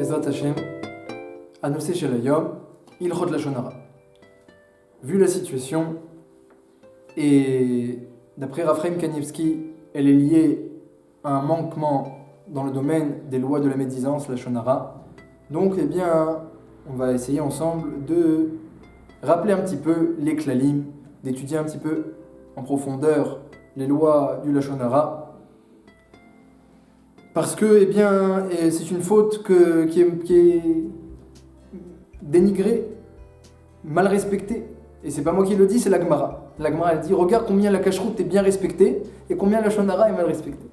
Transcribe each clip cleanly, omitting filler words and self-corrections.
Bezrat Hashem, Annoncé Shel Hayom, Ilchot Lashon Hara. Vu la situation, et d'après Raphaël Kanievski, elle est liée à un manquement dans le domaine des lois de la médisance, Lashon Hara. Donc, eh bien, on va essayer ensemble de rappeler un petit peu les klalim, d'étudier un petit peu en profondeur les lois du Lashon Hara. Parce que, eh bien, c'est une faute qui est dénigrée, mal respectée. Et c'est pas moi qui le dis, c'est la Gemara. La Gemara, elle dit, regarde combien la cacheroute est bien respectée et combien la Lashon Hara est mal respectée.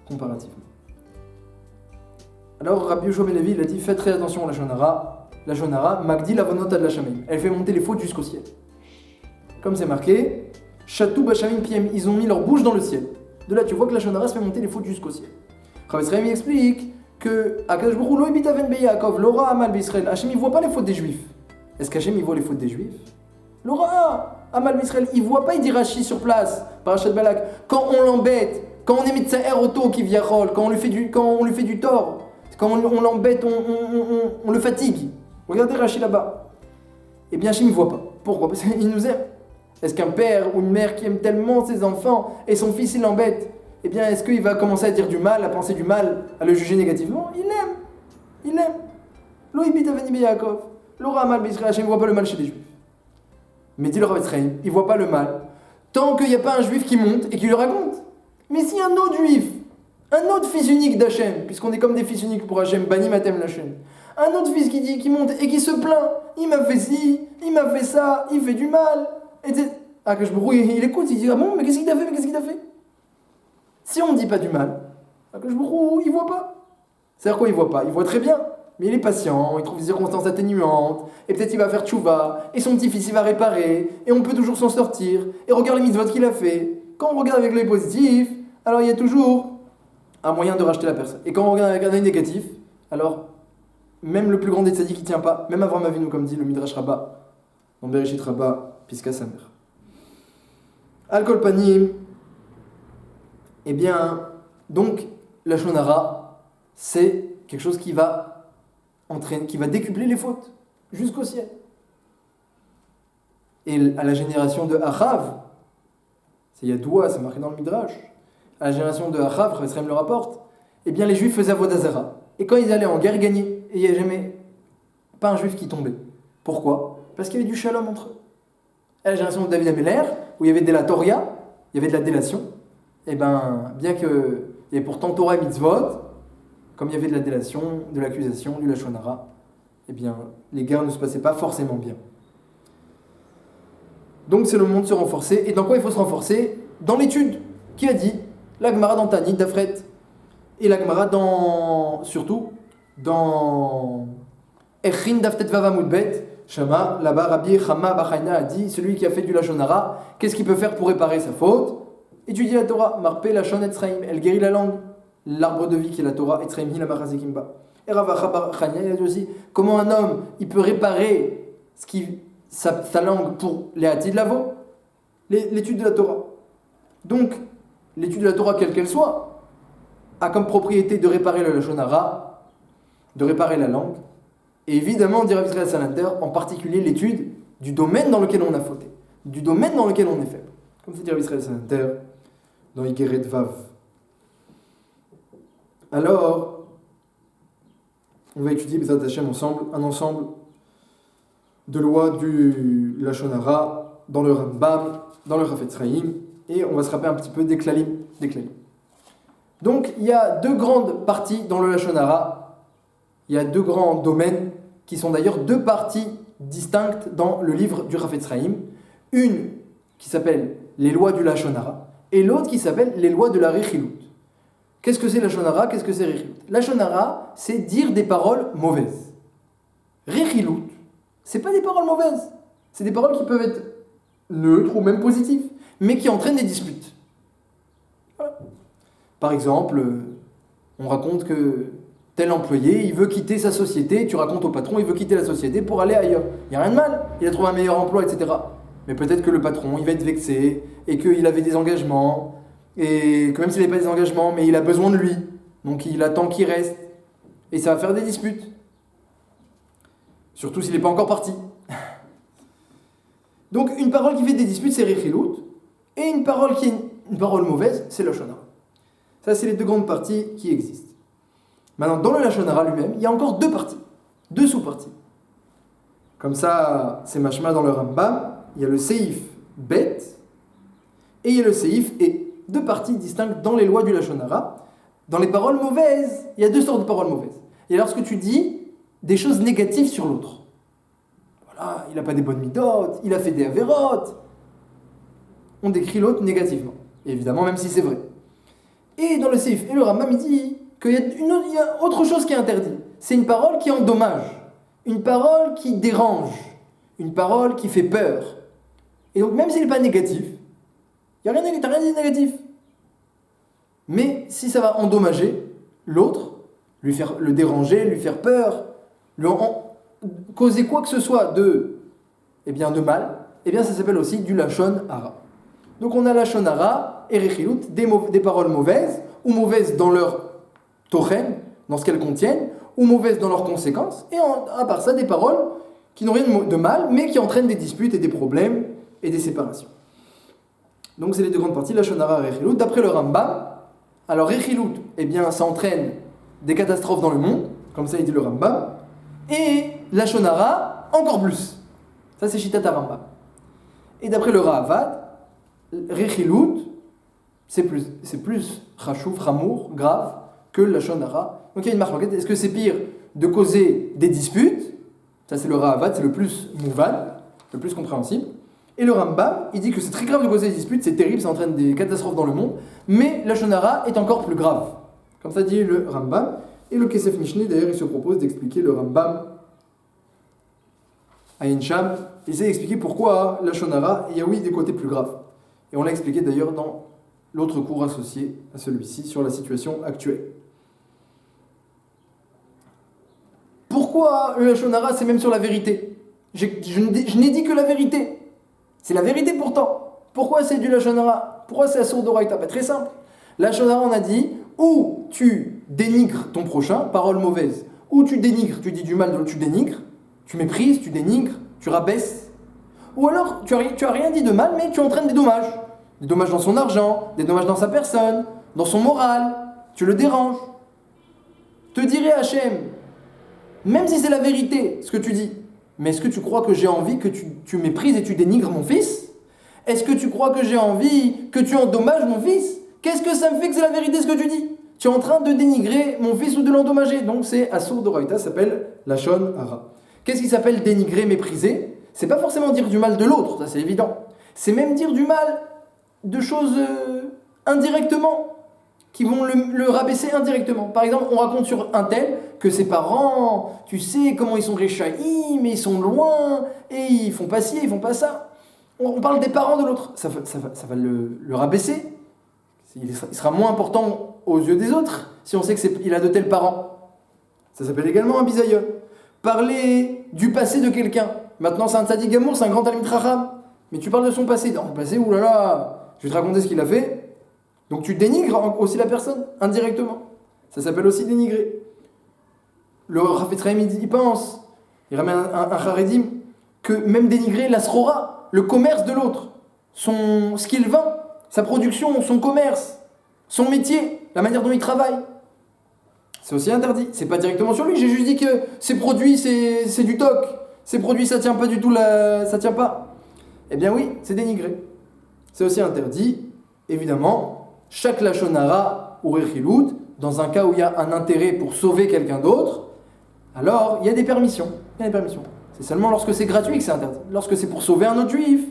Comparativement. Alors, Rabbi Yoshua Ben Levi, il a dit, faites très attention à la Lashon Hara. La Lashon Hara, Magdi la vonot ad la shamayim. Elle fait monter les fautes jusqu'au ciel. Comme c'est marqué, Chatou Bashamim Piem, ils ont mis leur bouche dans le ciel. De là, tu vois que la Lashon Hara se fait monter les fautes jusqu'au ciel. Rabbi Israël explique que Akadosh Baruch Hu lo ibit aven beYaakov, l'ora amal b'Israël. Hachem, il voit pas les fautes des Juifs. Est-ce qu'Hachem, il voit les fautes des Juifs? L'ora amal b'Israël, il voit pas, il dit Rashi sur place, Parashat Balak. Quand on l'embête, quand on émet sa auto qui viachol, quand on lui fait du tort, quand on l'embête, on le fatigue. Regardez Rashi là-bas. Eh bien, Hachem, il voit pas. Pourquoi? Parce qu'il nous aime. Est-ce qu'un père ou une mère qui aime tellement ses enfants et son fils il l'embête, eh bien est-ce qu'il va commencer à dire du mal, à penser du mal, à le juger négativement? Il aime. Lo ibit aveni beYaakov, l'ora mal b'Israël, Hachem ne voit pas le mal chez les juifs. Mais dit le Rav Israël, il ne voit pas le mal tant qu'il n'y a pas un juif qui monte et qui le raconte. Mais si un autre juif, un autre fils unique d'Hachem, puisqu'on est comme des fils uniques pour Hachem, Bani Matem l'Hachem, un autre fils qui monte et qui se plaint, il m'a fait ci, il m'a fait ça, il fait du mal. Et Akadosh Baruch Hu, il écoute, il dit, ah bon, mais qu'est-ce qu'il t'a fait? Si on ne dit pas du mal, Akadosh Baruch Hu, il voit pas. C'est-à-dire quoi, il voit pas? Il voit très bien, mais il est patient, il trouve des circonstances atténuantes, et peut-être il va faire tchouva, et son petit-fils il va réparer, et on peut toujours s'en sortir, et regarde les mitzvot qu'il a fait. Quand on regarde avec l'œil positif, alors il y a toujours un moyen de racheter la personne. Et quand on regarde avec un œil négatif, alors même le plus grand des tzaddik qui tient pas, même Avraham Avinu, comme dit le Midrash Rabbah, dans Bereshit Rabbah, Piska Samer. Al-Kol Panim, eh bien, donc, la Lashon Hara, c'est quelque chose qui va entraîner, qui va décupler les fautes jusqu'au ciel. Et à la génération de Achav, c'est Yadoua, c'est marqué dans le Midrash, à la génération de Achav, Rav Israël le rapporte, eh bien, les Juifs faisaient Avodah Zara. Et quand ils allaient en guerre, ils gagnaient. Et il n'y avait jamais pas un Juif qui tombait. Pourquoi? Parce qu'il y avait du shalom entre eux. À la génération de David Améler, où il y avait de la Torah, il y avait de la délation, et bien qu'il y avait pourtant Torah et Mitzvot, comme il y avait de la délation, de l'accusation, du Lashon Hara, eh bien les guerres ne se passaient pas forcément bien. Donc c'est le monde se renforcer. Et dans quoi il faut se renforcer? Dans l'étude. Qui a dit? La Gemara dans Tanit, Dafret. Et la Gemara surtout dans Echin Daftet Vavamud Bet. Shama, là-bas, Rabbi Chama Bachaina a dit, celui qui a fait du Lashon Hara, qu'est-ce qu'il peut faire pour réparer sa faute? Étudier la Torah, Marpe Lashon Etzraim, elle guérit la langue, l'arbre de vie qui est la Torah, Etzraim hi la Bachazekimba. Et Rabbi Chama Bachaina, il a dit aussi, comment un homme, il peut réparer sa langue pour les Hatid Lavo? L'étude de la Torah. Donc, l'étude de la Torah, quelle qu'elle soit, a comme propriété de réparer le Lashon Hara, de réparer la langue. Et évidemment, dit Rav Israël Salanter, en particulier l'étude du domaine dans lequel on a fauté, du domaine dans lequel on est faible. Comme c'est dit Rav Israël Salanter dans Igeret Vav. Alors, on va étudier Bezrat Hashem ensemble, un ensemble de lois du Lashon Hara dans le Rambam, dans le Chafetz Chaim, et on va se rappeler un petit peu des klalim. Donc, il y a deux grandes parties dans le Lashon Hara. Il y a deux grands domaines qui sont d'ailleurs deux parties distinctes dans le livre du Chafetz Chaim. Une qui s'appelle les lois du Lashon Hara et l'autre qui s'appelle les lois de la Rechilut. Qu'est-ce que c'est Lashon Hara? Qu'est-ce que c'est Rechilut? Lashon Hara, c'est dire des paroles mauvaises. Rechilut, c'est pas des paroles mauvaises. C'est des paroles qui peuvent être neutres ou même positives, mais qui entraînent des disputes. Voilà. Par exemple, on raconte que tel employé, il veut quitter sa société, tu racontes au patron, il veut quitter la société pour aller ailleurs. Il n'y a rien de mal, il a trouvé un meilleur emploi, etc. Mais peut-être que le patron, il va être vexé, et qu'il avait des engagements, et que même s'il n'avait pas des engagements, mais il a besoin de lui. Donc il attend qu'il reste. Et ça va faire des disputes. Surtout s'il n'est pas encore parti. Donc une parole qui fait des disputes, c'est Rechilut. Et une parole qui est une parole mauvaise, c'est Lashon Hara. Ça, c'est les deux grandes parties qui existent. Maintenant, dans le Lashon Hara lui-même, il y a encore deux parties. Deux sous-parties. Comme ça, c'est mashma dans le Rambam. Il y a le Seif Bet et il y a le Seif Et. Deux parties distinctes dans les lois du Lashon Hara. Dans les paroles mauvaises, il y a deux sortes de paroles mauvaises. Il y a lorsque tu dis des choses négatives sur l'autre. Voilà, il n'a pas des bonnes midot, il a fait des avérotes. On décrit l'autre négativement. Et évidemment, même si c'est vrai. Et dans le Seif et le Rambam, il dit qu'il y a autre chose qui est interdite. C'est une parole qui endommage. Une parole qui dérange. Une parole qui fait peur. Et donc, même s'il n'est pas négatif, il n'y a rien de négatif. Mais si ça va endommager l'autre, le déranger, lui faire peur, causer quoi que ce soit de mal, ça s'appelle aussi du Lashon Hara. Donc on a Lashon Hara et Rechilut, des paroles mauvaises, ou mauvaises dans leur tochen, dans ce qu'elles contiennent, ou mauvaises dans leurs conséquences, et à part ça, des paroles qui n'ont rien de mal, mais qui entraînent des disputes et des problèmes et des séparations. Donc c'est les deux grandes parties, Lashon Hara et Rechilut. D'après le Rambam, alors Rechilut, ça entraîne des catastrophes dans le monde, comme ça il dit le Rambam, et Lashon Hara, encore plus. Ça c'est Shitat Rambam. Et d'après le Ravad, Rechilut, c'est plus Chashuv, Chamour, grave, que Lashon Hara. Donc il y a une marque. Est-ce que c'est pire de causer des disputes? Ça c'est le Ravad, c'est le plus mouvan, le plus compréhensible. Et le Rambam, il dit que c'est très grave de causer des disputes, c'est terrible, ça entraîne des catastrophes dans le monde, mais Lashon Hara est encore plus grave. Comme ça dit le Rambam. Et le Kesef Mishneh, d'ailleurs, il se propose d'expliquer le Rambam à Sham. Il essaie d'expliquer pourquoi Lashon Hara, il y a oui des côtés plus graves. Et on l'a expliqué d'ailleurs dans l'autre cours associé à celui-ci sur la situation actuelle. Pourquoi le Lashon Hara, c'est même sur la vérité? Je n'ai dit que la vérité. C'est la vérité pourtant. Pourquoi c'est du Lashon Hara? Pourquoi c'est assour d'oraita? Très simple. Lashon Hara, on a dit, ou tu dénigres ton prochain, parole mauvaise, ou tu dénigres, tu dis du mal, tu dénigres, tu méprises, tu dénigres, tu rabaisses. Ou alors, tu as rien dit de mal, mais tu entraînes des dommages. Des dommages dans son argent, des dommages dans sa personne, dans son moral. Tu le déranges. Te dirait Hachem, même si c'est la vérité, ce que tu dis, mais est-ce que tu crois que j'ai envie que tu méprises et tu dénigres mon fils? Est-ce que tu crois que j'ai envie que tu endommages mon fils? Qu'est-ce que ça me fait que c'est la vérité ce que tu dis? Tu es en train de dénigrer mon fils ou de l'endommager. Donc c'est assour d'oraita, ça s'appelle Lashon Hara. Qu'est-ce qui s'appelle dénigrer, mépriser? C'est pas forcément dire du mal de l'autre, ça c'est évident. C'est même dire du mal de choses indirectement, qui vont le rabaisser indirectement. Par exemple, on raconte sur un tel que ses parents, tu sais comment ils sont réchaïs, mais ils sont loin, et ils font pas ci, ils font pas ça. On parle des parents de l'autre, ça va le rabaisser. Il sera moins important aux yeux des autres si on sait qu'il a de tels parents. Ça s'appelle également un bisaïon. Parler du passé de quelqu'un. Maintenant, c'est un tzaddik gamour, c'est un grand talmid chacham. Mais tu parles de son passé. Dans le passé, oulala, je vais te raconter ce qu'il a fait. Donc tu dénigres aussi la personne, indirectement. Ça s'appelle aussi dénigrer. Le Rav Ephraim, il pense, il ramène un charedim, que même dénigrer la srora, le commerce de l'autre, ce qu'il vend, sa production, son commerce, son métier, la manière dont il travaille. C'est aussi interdit. C'est pas directement sur lui, j'ai juste dit que ses produits, c'est du toc. Ses produits, ça tient pas du tout, ça tient pas. Eh bien oui, c'est dénigré. C'est aussi interdit, évidemment. Chaque Lashon Hara ou Rechilut, dans un cas où il y a un intérêt pour sauver quelqu'un d'autre, alors il y a des permissions. C'est seulement lorsque c'est gratuit que c'est interdit. Lorsque c'est pour sauver un autre juif,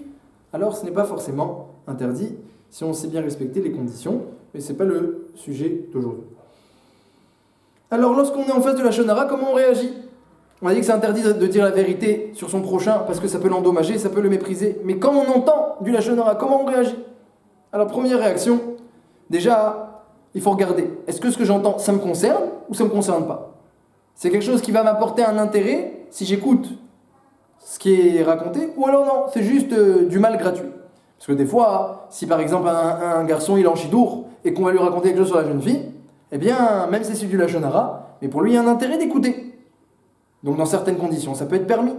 alors ce n'est pas forcément interdit, si on sait bien respecter les conditions, mais ce n'est pas le sujet d'aujourd'hui. Alors lorsqu'on est en face de Lashon Hara, comment on réagit? On a dit que c'est interdit de dire la vérité sur son prochain, parce que ça peut l'endommager, ça peut le mépriser. Mais quand on entend du Lashon Hara, comment on réagit? Alors première réaction, déjà, il faut regarder. Est-ce que ce que j'entends, ça me concerne ou ça ne me concerne pas? C'est quelque chose qui va m'apporter un intérêt si j'écoute ce qui est raconté, ou alors non, c'est juste du mal gratuit. Parce que des fois, si par exemple un garçon il est en chidour et qu'on va lui raconter quelque chose sur la jeune fille, eh bien, même si c'est du lachon hara, mais pour lui, il y a un intérêt d'écouter. Donc, dans certaines conditions, ça peut être permis.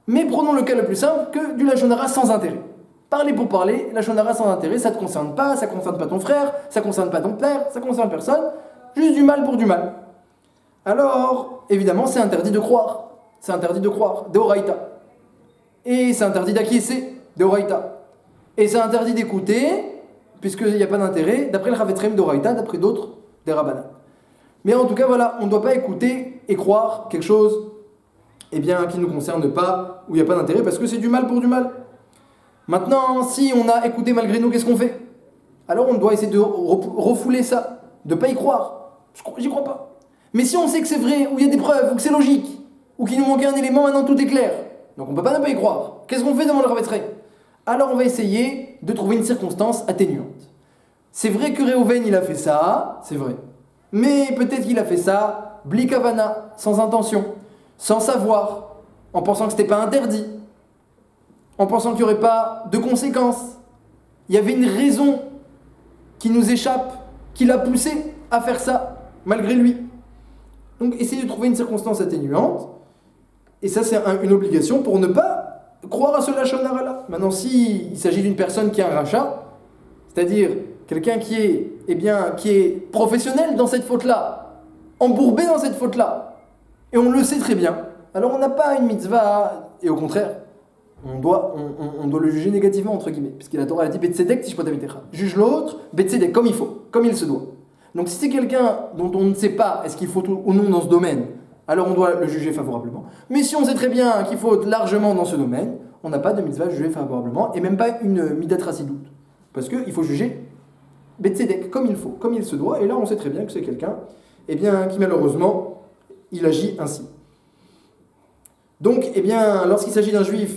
Mais prenons le cas le plus simple que du lachon hara sans intérêt. Parler pour parler, lachon hara sans intérêt, ça ne te concerne pas, ça ne concerne pas ton frère, ça ne concerne pas ton père, ça ne concerne personne, juste du mal pour du mal. Alors, évidemment, c'est interdit de croire. C'est interdit de croire, d'oraïta. Et c'est interdit d'acquiescer, d'oraïta. Et c'est interdit d'écouter, puisqu'il n'y a pas d'intérêt, d'après le Ravetrem d'oraïta, d'après d'autres, des rabbanan. Mais en tout cas, voilà, on ne doit pas écouter et croire quelque chose qui ne nous concerne pas, où il n'y a pas d'intérêt, parce que c'est du mal pour du mal. Maintenant, si on a écouté malgré nous, qu'est-ce qu'on fait? Alors on doit essayer de refouler ça, de ne pas y croire. J'y crois pas. Mais si on sait que c'est vrai, ou il y a des preuves, ou que c'est logique, ou qu'il nous manquait un élément, maintenant tout est clair, donc on ne peut pas ne pas y croire. Qu'est-ce qu'on fait devant le Ravetrem? Alors on va essayer de trouver une circonstance atténuante. C'est vrai que Réhouven il a fait ça, c'est vrai. Mais peut-être qu'il a fait ça, bli kavana, sans intention, sans savoir, en pensant que c'était pas interdit, en pensant qu'il n'y aurait pas de conséquences. Il y avait une raison qui nous échappe, qui l'a poussé à faire ça, malgré lui. Donc essayez de trouver une circonstance atténuante, et ça c'est une obligation pour ne pas croire à ce lachon hara là. Maintenant, s'il s'agit d'une personne qui a un rachat, c'est-à-dire quelqu'un qui est professionnel dans cette faute-là, embourbé dans cette faute-là, et on le sait très bien, alors on n'a pas une mitzvah, et au contraire, on doit le juger négativement, entre guillemets, puisque la Torah a dit Betzedek tishpotamitecha. Juge l'autre, Betzedek, comme il faut, comme il se doit. Donc si c'est quelqu'un dont on ne sait pas est-ce qu'il faut ou non dans ce domaine, alors on doit le juger favorablement. Mais si on sait très bien qu'il faut largement dans ce domaine, on n'a pas de mitzvah jugé favorablement, et même pas une midat rassidout. Parce qu'il faut juger Betzedek, comme il faut, comme il se doit, et là on sait très bien que c'est quelqu'un qui malheureusement, il agit ainsi. Donc, lorsqu'il s'agit d'un juif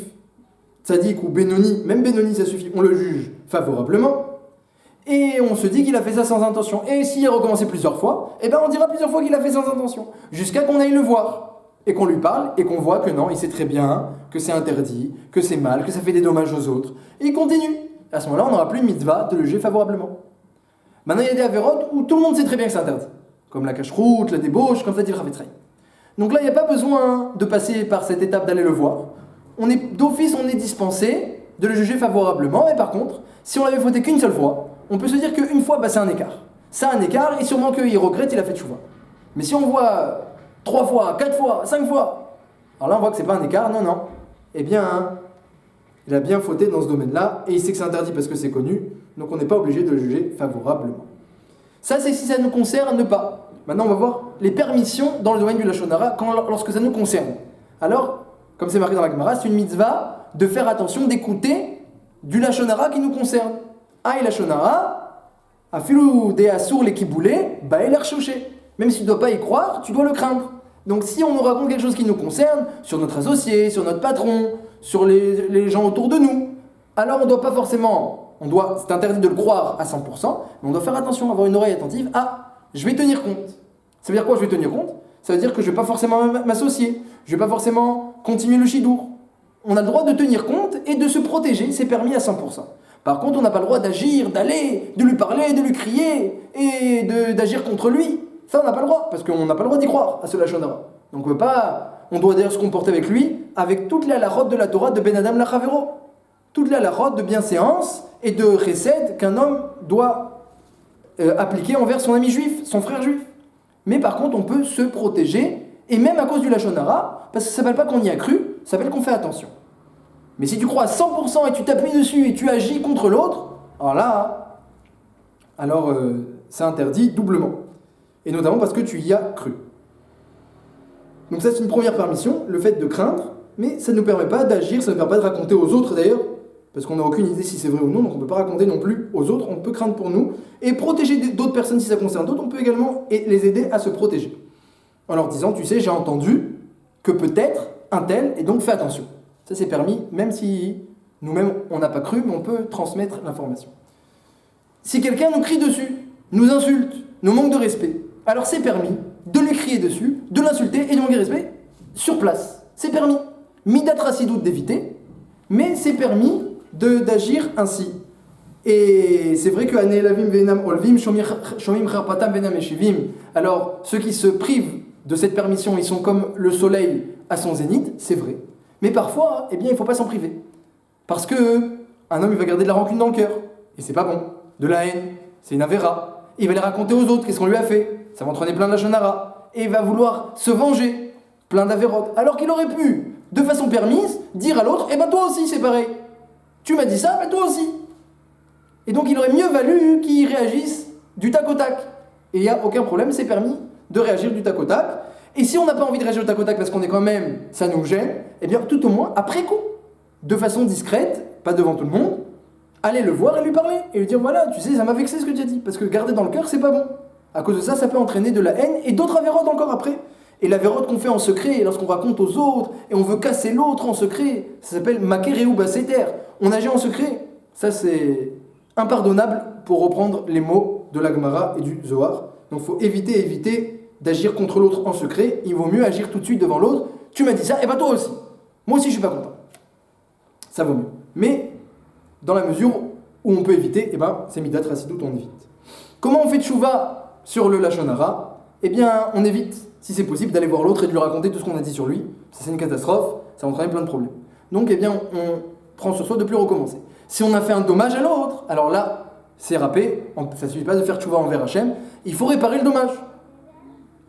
tzaddik ou Benoni, même Benoni ça suffit, on le juge favorablement, et on se dit qu'il a fait ça sans intention. Et s'il a recommencé plusieurs fois, on dira plusieurs fois qu'il a fait sans intention, jusqu'à qu'on aille le voir, et qu'on lui parle, et qu'on voit que non, il sait très bien que c'est interdit, que c'est mal, que ça fait des dommages aux autres, et il continue. À ce moment-là, on n'aura plus une mitzvah de le juger favorablement. Maintenant, il y a des avérotes où tout le monde sait très bien que c'est interdit, comme la cache-route, la débauche, comme ça dit le Ravetrem. Donc là, il n'y a pas besoin de passer par cette étape d'aller le voir. D'office, on est dispensé de le juger favorablement, mais par contre, si on l'avait fauté qu'une seule fois, on peut se dire qu'une fois, c'est un écart. C'est un écart, et sûrement qu'il regrette, il a fait tchouva. Mais si on voit 3 fois, 4 fois, 5 fois, alors là, on voit que c'est pas un écart, non. Il a bien fauté dans ce domaine-là, et il sait que c'est interdit parce que c'est connu, donc on n'est pas obligé de le juger favorablement. Ça, c'est si ça ne nous concerne pas. Maintenant, on va voir les permissions dans le domaine du lachon hara lorsque ça nous concerne. Alors, comme c'est marqué dans la Gemara, c'est une mitzvah de faire attention, d'écouter du lachon hara qui nous concerne. Et lachon hara, afilu de asur les kiboulé, ba'el archouché. Même si tu ne dois pas y croire, tu dois le craindre. Donc si on nous raconte quelque chose qui nous concerne, sur notre associé, sur notre patron, sur les gens autour de nous, alors on ne doit pas forcément, c'est interdit de le croire à 100%, mais on doit faire attention, avoir une oreille attentive. Je vais tenir compte. Ça veut dire quoi, je vais tenir compte? Ça veut dire que je ne vais pas forcément m'associer, je ne vais pas forcément continuer le chidour. On a le droit de tenir compte et de se protéger, c'est permis à 100%. Par contre, on n'a pas le droit d'agir, d'aller, de lui parler, de lui crier et d'agir contre lui. Ça, on n'a pas le droit, parce qu'on n'a pas le droit d'y croire à ce lachon hara. Donc on doit d'ailleurs se comporter avec lui, avec toute la halachot de la Torah de Ben Adam Lachavero. Toute la halachot de bienséance et de chesed qu'un homme doit appliquer envers son ami juif, son frère juif. Mais par contre, on peut se protéger, et même à cause du lachon hara, parce que ça ne s'appelle pas qu'on y a cru, ça s'appelle qu'on fait attention. Mais si tu crois à 100% et tu t'appuies dessus et tu agis contre l'autre, alors c'est interdit doublement. Et notamment parce que tu y as cru. Donc ça c'est une première permission, le fait de craindre, mais ça ne nous permet pas d'agir, ça ne nous permet pas de raconter aux autres d'ailleurs, parce qu'on n'a aucune idée si c'est vrai ou non, donc on ne peut pas raconter non plus aux autres, on peut craindre pour nous, et protéger d'autres personnes si ça concerne d'autres, on peut également les aider à se protéger. En leur disant, tu sais, j'ai entendu que peut-être un tel, et donc fais attention. Ça c'est permis, même si nous-mêmes on n'a pas cru, mais on peut transmettre l'information. Si quelqu'un nous crie dessus, nous insulte, nous manque de respect, alors c'est permis de lui crier dessus, de l'insulter et de manquer de respect sur place. C'est permis. Midat rassidout d'éviter, mais c'est permis d'agir ainsi. Et c'est vrai que Anelavim Venam Olvim, Shomim Charpatam Venam Eshivim. Alors, ceux qui se privent de cette permission, ils sont comme le soleil à son zénith, c'est vrai. Mais parfois, eh bien, il ne faut pas s'en priver. Parce que un homme, il va garder de la rancune dans le cœur. Et c'est pas bon. De la haine, c'est une avéra. Il va les raconter aux autres, qu'est-ce qu'on lui a fait. Ça va entraîner plein de lachon hara. Et il va vouloir se venger, plein d'avérotes. Alors qu'il aurait pu, de façon permise, dire à l'autre, eh ben toi aussi c'est pareil. Tu m'as dit ça, ben toi aussi. Et donc il aurait mieux valu qu'il réagisse du tac au tac. Et il n'y a aucun problème, c'est permis de réagir du tac au tac. Et si on n'a pas envie de réagir du tac au tac parce qu'on est quand même, ça nous gêne, eh bien tout au moins, après coup, de façon discrète, pas devant tout le monde, aller le voir et lui parler. Et lui dire, voilà, tu sais, ça m'a vexé ce que tu as dit. Parce que garder dans le cœur, c'est pas bon. À cause de ça, ça peut entraîner de la haine et d'autres avérotes encore après. Et l'avérote qu'on fait en secret, lorsqu'on raconte aux autres, et on veut casser l'autre en secret, ça s'appelle Makereu Baseter. On agit en secret. Ça, c'est impardonnable pour reprendre les mots de la Gemara et du Zohar. Donc il faut éviter d'agir contre l'autre en secret. Il vaut mieux agir tout de suite devant l'autre. Tu m'as dit ça, et ben toi aussi. Moi aussi je suis pas content. Ça vaut mieux. Mais dans la mesure où on peut éviter, eh ben c'est Midat Rasidut, on évite. Comment on fait tchouva sur le Lachon Hara? Eh bien on évite, si c'est possible, d'aller voir l'autre et de lui raconter tout ce qu'on a dit sur lui. Ça, c'est une catastrophe, ça va entraîner plein de problèmes. Donc eh bien on prend sur soi de ne plus recommencer. Si on a fait un dommage à l'autre, alors là, c'est râpé, ça ne suffit pas de faire tchouva envers Hachem, il faut réparer le dommage.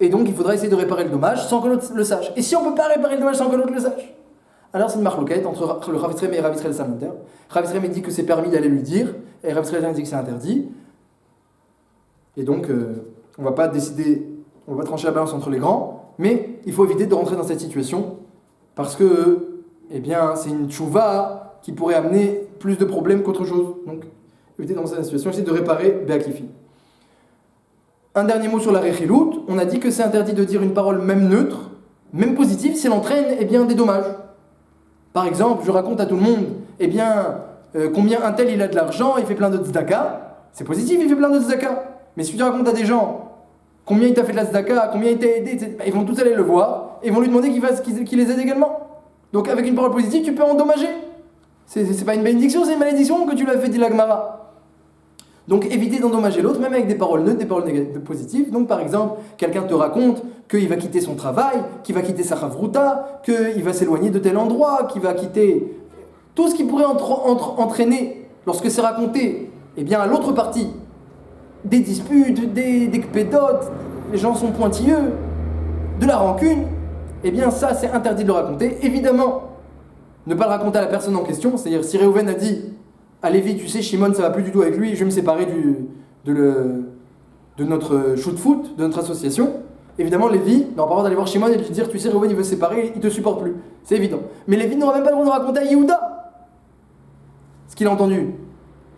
Et donc il faudra essayer de réparer le dommage sans que l'autre le sache. Et si on ne peut pas réparer le dommage sans que l'autre le sache, alors c'est une marloquette entre le Rav Yitzrem et Rav Yisrael Samanter. Rav Yitzrem dit que c'est permis d'aller lui dire, et Rav Yisrael dit que c'est interdit. Et donc on ne va pas décider, on va pas trancher la balance entre les grands, mais il faut éviter de rentrer dans cette situation, parce que eh bien, c'est une tchouva qui pourrait amener plus de problèmes qu'autre chose. Donc éviter dans cette situation, essayer de réparer Be'akifi. Un dernier mot sur la Rechilut. On a dit que c'est interdit de dire une parole même neutre, même positive, si elle entraîne eh bien, des dommages. Par exemple, je raconte à tout le monde eh bien, combien un tel il a de l'argent, il fait plein de tzedaka. C'est positif, il fait plein de tzedaka. Mais si tu racontes à des gens combien il t'a fait de la tzedaka, combien il t'a aidé, ils vont tous aller le voir et vont lui demander qu'il les aide également. Donc avec une parole positive, tu peux endommager. C'est pas une bénédiction, c'est une malédiction que tu l'as fait, dit la Gemara. Donc éviter d'endommager l'autre, même avec des paroles neutres, des paroles positives. Donc par exemple, quelqu'un te raconte qu'il va quitter son travail, qu'il va quitter sa chavruta, qu'il va s'éloigner de tel endroit, qu'il va quitter tout ce qui pourrait entraîner, lorsque c'est raconté, eh bien à l'autre partie, des disputes, des kpédotes, les gens sont pointilleux, de la rancune, eh bien ça c'est interdit de le raconter. Évidemment, ne pas le raconter à la personne en question, c'est-à-dire si Réhouven a dit à Lévi, tu sais, Shimon, ça va plus du tout avec lui, je vais me séparer de notre shoot-foot, de notre association. Évidemment, Lévi n'aura pas le droit d'aller voir Shimon et de lui dire, tu sais, Réhouven, il veut se séparer, il te supporte plus. C'est évident. Mais Lévi n'aura même pas le droit de raconter à Yehuda ce qu'il a entendu,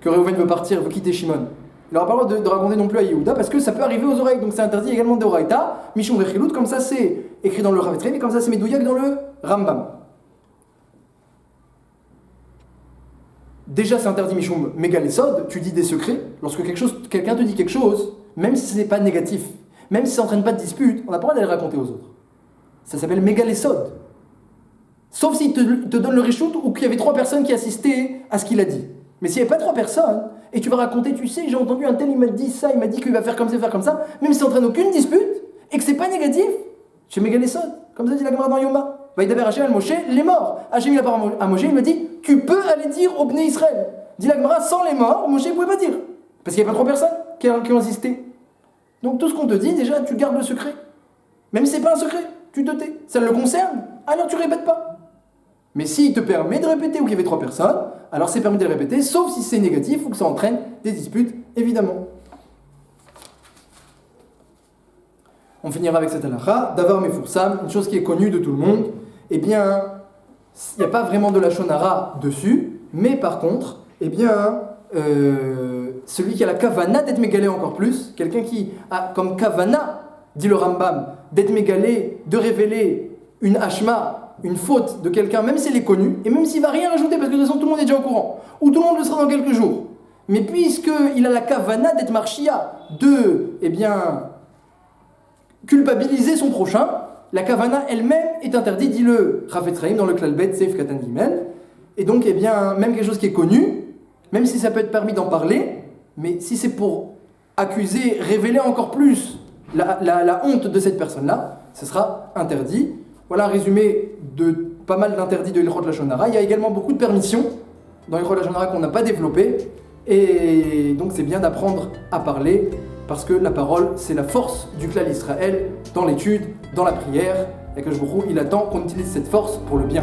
que Réhouven veut partir, veut quitter Shimon. Il n'aura pas le droit de raconter non plus à Yehuda, parce que ça peut arriver aux oreilles, donc c'est interdit également de Oraïta, Mishum Rechilut, comme ça c'est écrit dans le Rav Yitzrem, et comme ça c'est Medouyak dans le Rambam. Déjà, c'est interdit Mishum Megalesod, tu dis des secrets. Lorsque quelqu'un te dit quelque chose, même si ce n'est pas négatif, même si ça n'entraîne pas de dispute, on n'a pas le droit d'aller le raconter aux autres. Ça s'appelle Megalesod. Sauf s'il te donne le reshoot ou qu'il y avait 3 personnes qui assistaient à ce qu'il a dit. Mais s'il n'y avait pas 3 personnes, et tu vas raconter, tu sais, j'ai entendu un tel, il m'a dit ça, il m'a dit qu'il va faire comme ça, même si ça n'entraîne aucune dispute, et que c'est pas négatif, c'est Megalesod. Comme ça dit la Gemara dans Yoma. Vaïdaber Hachem al Moshe, les morts. Hachem il a parlé à Moshe, il m'a dit, tu peux aller dire au Bnei Israël. Dit la Gemara, sans les morts, Moshe ne pouvait pas dire. Parce qu'il n'y avait pas 3 personnes qui ont insisté. Donc tout ce qu'on te dit, déjà, tu gardes le secret. Même si c'est pas un secret, tu te tais. Ça le concerne, alors tu répètes pas. Mais s'il te permet de répéter ou qu'il y avait 3 personnes, alors c'est permis de le répéter, sauf si c'est négatif ou que ça entraîne des disputes, évidemment. On finira avec cette halakha, Davar Mefursam, une chose qui est connue de tout le monde. Eh bien, il n'y a pas vraiment de lachon hara dessus, mais par contre, eh bien, celui qui a la kavana d'être mégalé encore plus, quelqu'un qui a comme kavana, dit le Rambam, d'être mégalé, de révéler une hashma, une faute de quelqu'un, même s'il est connu, et même s'il ne va rien rajouter, parce que de toute façon tout le monde est déjà au courant, ou tout le monde le sera dans quelques jours. Mais puisqu'il a la kavana d'être marchia, de, eh bien, culpabiliser son prochain, la kavana elle-même est interdite, dit le Rav Yitzrem dans le Klalbet Seif Katan Gimel. Et donc, eh bien, même quelque chose qui est connu, Même si ça peut être permis d'en parler, mais si c'est pour accuser, révéler encore plus la honte de cette personne-là, ce sera interdit. Voilà un résumé de pas mal d'interdits de Ilchot Lashon Hara. Il y a également beaucoup de permissions dans Ilchot Lashon Hara qu'on n'a pas développées. Et donc c'est bien d'apprendre à parler, parce que la parole, c'est la force du Klal Israël dans l'étude, dans la prière, et que il attend qu'on utilise cette force pour le bien.